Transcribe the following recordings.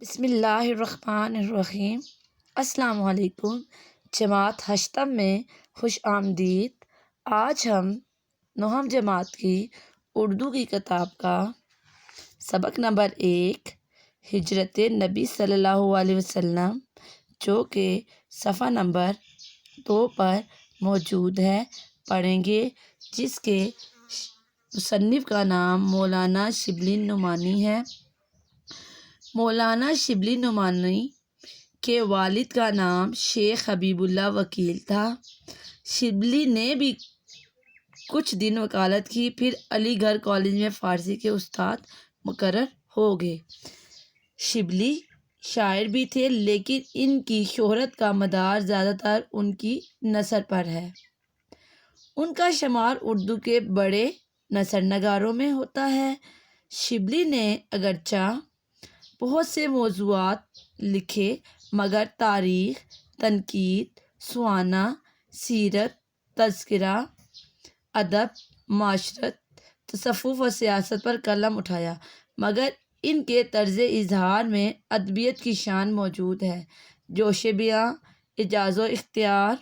بسم اللہ الرحمن الرحیم۔ السلام علیکم۔ جماعت ہشتم میں خوش آمدید۔ آج ہم نہم جماعت کی اردو کی کتاب کا سبق نمبر 1 ہجرت نبی صلی اللہ علیہ وسلم جو کہ صفحہ نمبر 2 پر موجود ہے پڑھیں گے، جس کے مصنف کا نام مولانا شبلی نعمانی ہے۔ مولانا شبلی نعمانی کے والد کا نام شیخ حبیب اللہ وکیل تھا۔ شبلی نے بھی کچھ دن وکالت کی، پھر علی گڑھ کالج میں فارسی کے استاد مقرر ہو گئے۔ شبلی شاعر بھی تھے، لیکن ان کی شہرت کا مدار زیادہ تر ان کی نثر پر ہے۔ ان کا شمار اردو کے بڑے نثر نگاروں میں ہوتا ہے۔ شبلی نے اگرچہ بہت سے موضوعات لکھے، مگر تاریخ، تنقید، سوانح، سیرت، تذکرہ، ادب، معاشرت، تصوف و سیاست پر قلم اٹھایا، مگر ان کے طرز اظہار میں ادبیت کی شان موجود ہے۔ جوش بیاں، اعجاز و اختیار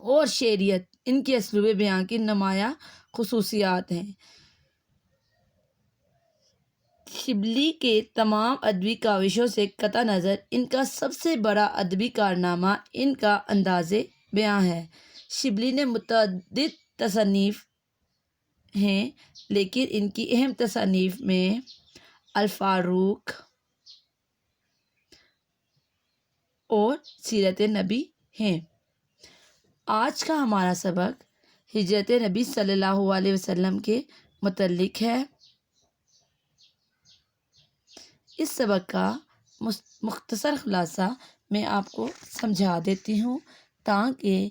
اور شعریت ان کے اسلوب بیاں کی نمایاں خصوصیات ہیں۔ شبلی کے تمام ادبی کاوشوں سے قطع نظر ان کا سب سے بڑا ادبی کارنامہ ان کا انداز بیاں ہے۔ شبلی نے متعدد تصانیف ہیں، لیکن ان کی اہم تصانیف میں الفاروق اور سیرت نبی ہیں۔ آج کا ہمارا سبق ہجرت نبی صلی اللہ علیہ وسلم کے متعلق ہے۔ اس سبق کا مختصر خلاصہ میں آپ کو سمجھا دیتی ہوں، تاکہ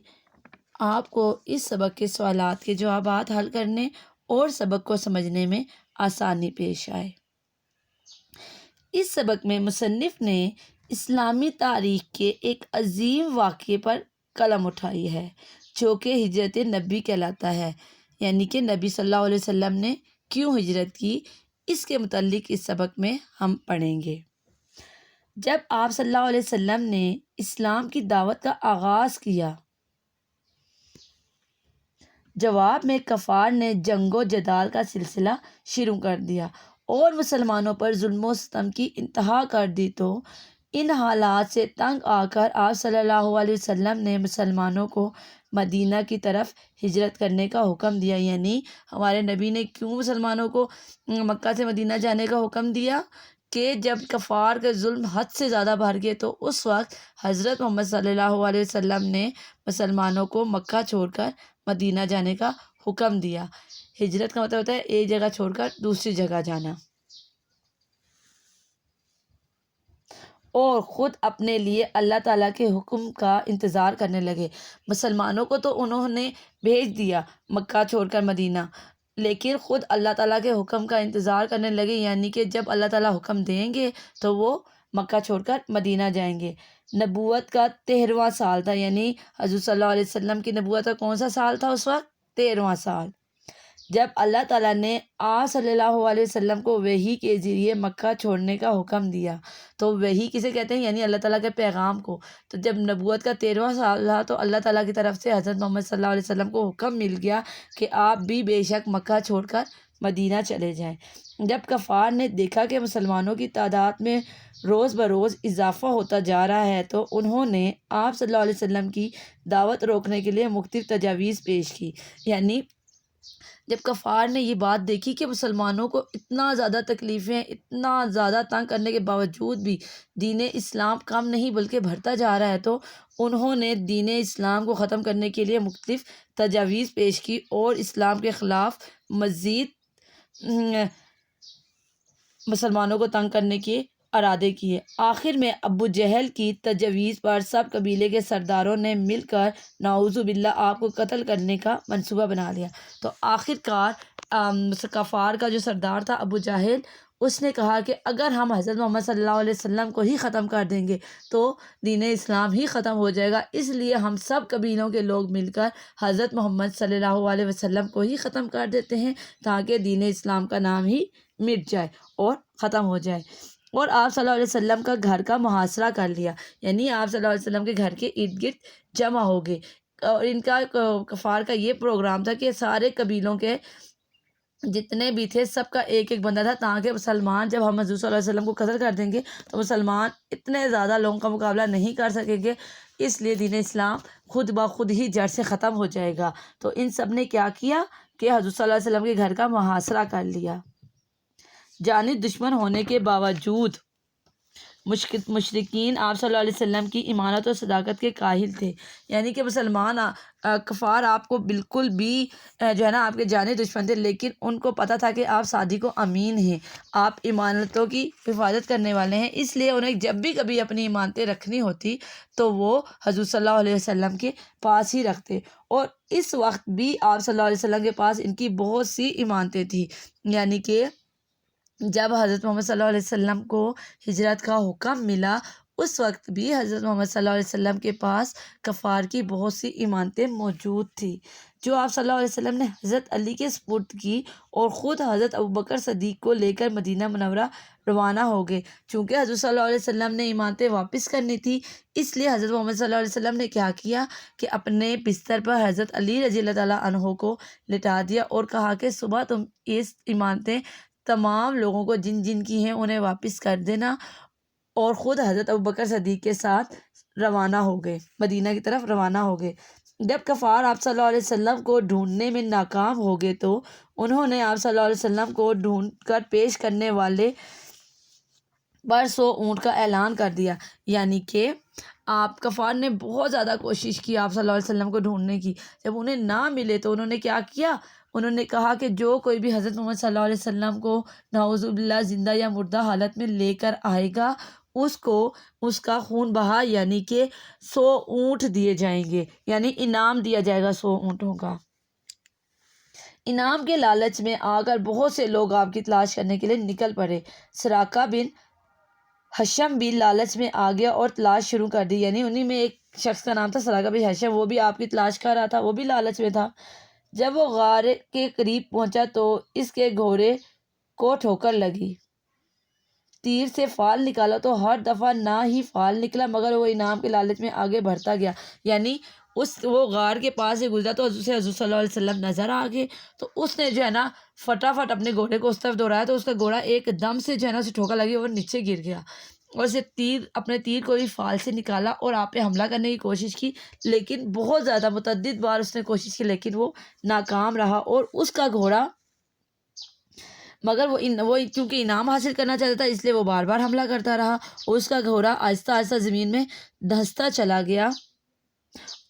آپ کو اس سبق کے سوالات کے جوابات حل کرنے اور سبق کو سمجھنے میں آسانی پیش آئے۔ اس سبق میں مصنف نے اسلامی تاریخ کے ایک عظیم واقعے پر قلم اٹھائی ہے، جو کہ ہجرت نبی کہلاتا ہے، یعنی کہ نبی صلی اللہ علیہ وسلم نے کیوں ہجرت کی، اس کے متعلق اس سبق میں ہم پڑھیں گے۔ جب آپ صلی اللہ علیہ وسلم نے اسلام کی دعوت کا آغاز کیا، جواب میں کفار نے جنگ و جدال کا سلسلہ شروع کر دیا اور مسلمانوں پر ظلم و ستم کی انتہا کر دی، تو ان حالات سے تنگ آ کر آپ صلی اللہ علیہ وسلم نے مسلمانوں کو مدینہ کی طرف ہجرت کرنے کا حکم دیا۔ یعنی ہمارے نبی نے کیوں مسلمانوں کو مکہ سے مدینہ جانے کا حکم دیا کہ جب کفار کے ظلم حد سے زیادہ بڑھ گئے، تو اس وقت حضرت محمد صلی اللہ علیہ وسلم نے مسلمانوں کو مکہ چھوڑ کر مدینہ جانے کا حکم دیا۔ ہجرت کا مطلب ہوتا ہے ایک جگہ چھوڑ کر دوسری جگہ جانا، اور خود اپنے لیے اللہ تعالیٰ کے حکم کا انتظار کرنے لگے۔ مسلمانوں کو تو انہوں نے بھیج دیا مکہ چھوڑ کر مدینہ، لیکن خود اللہ تعالیٰ کے حکم کا انتظار کرنے لگے، یعنی کہ جب اللہ تعالیٰ حکم دیں گے تو وہ مکہ چھوڑ کر مدینہ جائیں گے۔ نبوت کا 13واں سال تھا، یعنی حضور صلی اللہ علیہ وسلم کی نبوت کا کون سا سال تھا اس وقت؟ 13واں سال۔ جب اللہ تعالیٰ نے آپ صلی اللہ علیہ وسلم کو وحی کے ذریعے مکہ چھوڑنے کا حکم دیا، تو وحی کسے کہتے ہیں؟ یعنی اللہ تعالیٰ کے پیغام کو۔ تو جب نبوت کا 13واں سال تھا، تو اللہ تعالیٰ کی طرف سے حضرت محمد صلی اللہ علیہ وسلم کو حکم مل گیا کہ آپ بھی بے شک مکہ چھوڑ کر مدینہ چلے جائیں۔ جب کفار نے دیکھا کہ مسلمانوں کی تعداد میں روز بروز اضافہ ہوتا جا رہا ہے، تو انہوں نے آپ صلی اللہ علیہ وسلم کی دعوت روکنے کے لیے مختلف تجاویز پیش کی۔ یعنی جب کفار نے یہ بات دیکھی کہ مسلمانوں کو اتنا زیادہ تکلیفیں، اتنا زیادہ تنگ کرنے کے باوجود بھی دین اسلام کم نہیں بلکہ بڑھتا جا رہا ہے، تو انہوں نے دین اسلام کو ختم کرنے کے لیے مختلف تجاویز پیش کی اور اسلام کے خلاف مزید مسلمانوں کو تنگ کرنے کے ارادے کیے۔ آخر میں ابو جہل کی تجویز پر سب قبیلے کے سرداروں نے مل کر نعوذ باللہ آپ کو قتل کرنے کا منصوبہ بنا لیا۔ تو آخر کار کفار کا جو سردار تھا ابو جہل، اس نے کہا کہ اگر ہم حضرت محمد صلی اللہ علیہ وسلم کو ہی ختم کر دیں گے تو دین اسلام ہی ختم ہو جائے گا، اس لیے ہم سب قبیلوں کے لوگ مل کر حضرت محمد صلی اللہ علیہ وسلم کو ہی ختم کر دیتے ہیں، تاکہ دین اسلام کا نام ہی مٹ جائے اور ختم ہو جائے۔ اور آپ صلی اللہ علیہ وسلم کا گھر کا محاصرہ کر لیا، یعنی آپ صلی اللہ علیہ وسلم کے گھر کے ارد گرد جمع ہو گئے۔ اور ان کا کفار کا یہ پروگرام تھا کہ سارے قبیلوں کے جتنے بھی تھے سب کا ایک ایک بندہ تھا، تاکہ مسلمان جب ہم حضور صلی اللہ علیہ وسلم کو قتل کر دیں گے تو مسلمان اتنے زیادہ لوگوں کا مقابلہ نہیں کر سکیں گے، اس لیے دین اسلام خود بخود ہی جڑ سے ختم ہو جائے گا۔ تو ان سب نے کیا کیا کہ حضور صلی اللہ علیہ وسلم کے گھر کا محاصرہ کر لیا۔ جانب دشمن ہونے کے باوجود مشرکین آپ صلی اللہ علیہ وسلم کی امانت اور صداقت کے قائل تھے، یعنی کہ مسلمان کفار آپ کو بالکل بھی جو ہے نا آپ کے جانے دشمن تھے، لیکن ان کو پتہ تھا کہ آپ صادق و امین ہیں، آپ امانتوں کی حفاظت کرنے والے ہیں، اس لیے انہیں جب بھی کبھی اپنی امانتیں رکھنی ہوتی تو وہ حضور صلی اللہ علیہ وسلم کے پاس ہی رکھتے۔ اور اس وقت بھی آپ صلی اللہ علیہ وسلم کے پاس ان کی بہت سی امانتیں تھیں، یعنی کہ جب حضرت محمد صلی اللہ علیہ وسلم کو ہجرت کا حکم ملا اس وقت بھی حضرت محمد صلی اللہ علیہ وسلم کے پاس کفار کی بہت سی امانتیں موجود تھیں، جو آپ صلی اللہ علیہ وسلم نے حضرت علی کے سپرد کی، اور خود حضرت ابوبکر صدیق کو لے کر مدینہ منورہ روانہ ہو گئے۔ چونکہ حضرت صلی اللہ علیہ وسلم نے امانتیں واپس کرنی تھی، اس لیے حضرت محمد صلی اللہ علیہ وسلم نے کیا کیا کہ اپنے بستر پر حضرت علی رضی اللہ تعالیٰ عنہ کو لٹا دیا اور کہا کہ صبح تم اس امانتیں تمام لوگوں کو جن جن کی ہیں انہیں واپس کر دینا، اور خود حضرت ابوبکر صدیق کے ساتھ روانہ ہو گئے، مدینہ کی طرف روانہ ہو گئے۔ جب کفار آپ صلی اللہ علیہ وسلم کو ڈھونڈنے میں ناکام ہو گئے تو انہوں نے آپ صلی اللہ علیہ وسلم کو ڈھونڈ کر پیش کرنے والے پر 100 اونٹ کا اعلان کر دیا، یعنی کہ آپ کفار نے بہت زیادہ کوشش کی آپ صلی اللہ علیہ وسلم کو ڈھونڈنے کی، جب انہیں نہ ملے تو انہوں نے کیا کیا، انہوں نے کہا کہ جو کوئی بھی حضرت محمد صلی اللہ علیہ وسلم کو نعوذ باللہ زندہ یا مردہ حالت میں لے کر آئے گا اس کو اس کا خون بہا، یعنی کہ 100 اونٹ دیے جائیں گے، یعنی انعام دیا جائے گا 100 اونٹوں کا۔ انعام کے لالچ میں آ کر بہت سے لوگ آپ کی تلاش کرنے کے لیے نکل پڑے۔ سراقہ بن حشم بھی لالچ میں آ گیا اور تلاش شروع کر دی، یعنی انہی میں ایک شخص کا نام تھا سراقہ بن حشم، وہ بھی آپ کی تلاش کر رہا تھا، وہ بھی لالچ میں تھا۔ جب وہ غار کے قریب پہنچا تو اس کے گھوڑے کو ٹھوکر لگی، تیر سے فال نکالا تو ہر دفعہ نہ ہی فال نکلا مگر وہ انعام کے لالچ میں آگے بڑھتا گیا، یعنی وہ غار کے پاس سے گزرا تو حضور صلی اللہ علیہ وسلم نظر آ گئے، تو اس نے جو ہے نا فٹافٹ اپنے گھوڑے کو اس طرف دوڑایا تو اس کا گھوڑا ایک دم سے جو ہے نا اسے ٹھوکر لگی اور نیچے گر گیا، اور اسے اپنے تیر کو بھی فال سے نکالا اور آپ پہ حملہ کرنے کی کوشش کی، لیکن بہت زیادہ متعدد بار اس نے کوشش کی لیکن وہ ناکام رہا، اور اس کا گھوڑا مگر وہ کیونکہ انعام حاصل کرنا چاہتا تھا اس لیے وہ بار بار حملہ کرتا رہا، اور اس کا گھوڑا آہستہ آہستہ زمین میں دھنستا چلا گیا،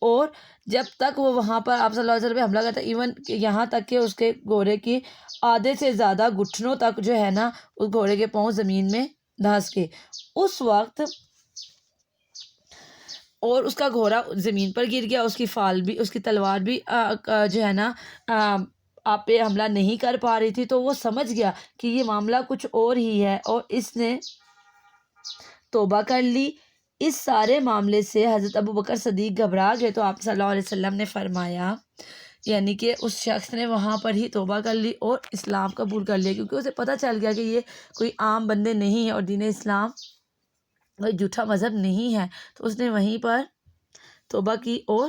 اور جب تک وہ وہاں پر آپ صلی اللہ علیہ وسلم پہ حملہ کرتا ایون یہاں تک کہ اس کے گھوڑے کی آدھے سے زیادہ گھٹنوں تک جو ہے نا اس گھوڑے کے پاؤں زمین میں دھنس گئے اس وقت، اور اس کا گھوڑا زمین پر گر گیا، اس کی تلوار بھی جو ہے نا آپ پہ حملہ نہیں کر پا رہی تھی، تو وہ سمجھ گیا کہ یہ معاملہ کچھ اور ہی ہے، اور اس نے توبہ کر لی۔ اس سارے معاملے سے حضرت ابوبکر صدیق گھبرا گئے تو آپ صلی اللہ علیہ وسلم نے فرمایا، یعنی کہ اس شخص نے وہاں پر ہی توبہ کر لی اور اسلام قبول کر لیا، کیونکہ اسے پتہ چل گیا کہ یہ کوئی عام بندے نہیں ہیں اور دین اسلام کوئی جھوٹا مذہب نہیں ہے، تو اس نے وہیں پر توبہ کی اور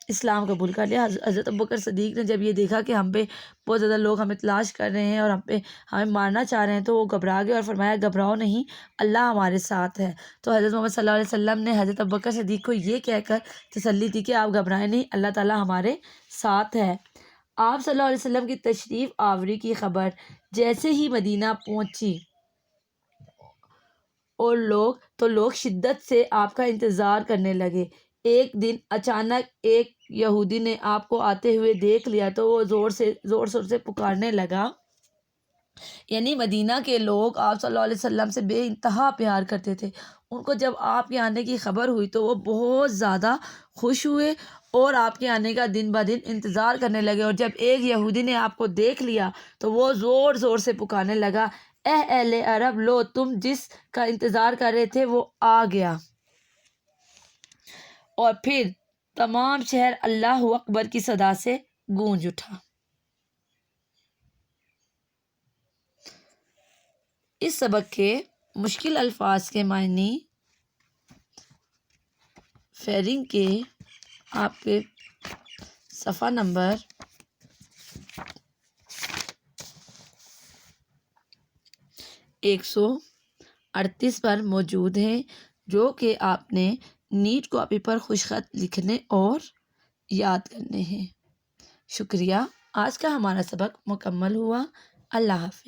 اسلام قبول کر لیا۔ حضرت ابوبکر صدیق نے جب یہ دیکھا کہ ہم پہ بہت زیادہ لوگ ہمیں تلاش کر رہے ہیں اور ہمیں مارنا چاہ رہے ہیں تو وہ گھبرا گئے اور فرمایا گھبراؤ نہیں، اللہ ہمارے ساتھ ہے۔ تو حضرت محمد صلی اللہ علیہ وسلم نے حضرت ابوبکر صدیق کو یہ کہہ کر تسلی دی کہ آپ گھبرائیں نہیں، اللہ تعالیٰ ہمارے ساتھ ہے۔ آپ صلی اللہ علیہ وسلم کی تشریف آوری کی خبر جیسے ہی مدینہ پہنچی اور لوگ شدت سے آپ کا انتظار کرنے لگے۔ ایک دن اچانک ایک یہودی نے آپ کو آتے ہوئے دیکھ لیا تو وہ زور شور سے پکارنے لگا، یعنی مدینہ کے لوگ آپ صلی اللہ علیہ وسلم سے بے انتہا پیار کرتے تھے، ان کو جب آپ کے آنے کی خبر ہوئی تو وہ بہت زیادہ خوش ہوئے اور آپ کے آنے کا دن بہ دن انتظار کرنے لگے، اور جب ایک یہودی نے آپ کو دیکھ لیا تو وہ زور سے پکارنے لگا، اے اہل عرب، لو تم جس کا انتظار کر رہے تھے وہ آ گیا۔ اور پھر تمام شہر اللہ اکبر کی صدا سے گونج اٹھا۔ اس سبق کے مشکل الفاظ کے معنی فیرنگ کے آپ کے صفحہ نمبر 138 پر موجود ہیں، جو کہ آپ نے نیٹ کاپی پر خوش خط لکھنے اور یاد کرنے ہیں۔ شکریہ، آج کا ہمارا سبق مکمل ہوا۔ اللہ حافظ۔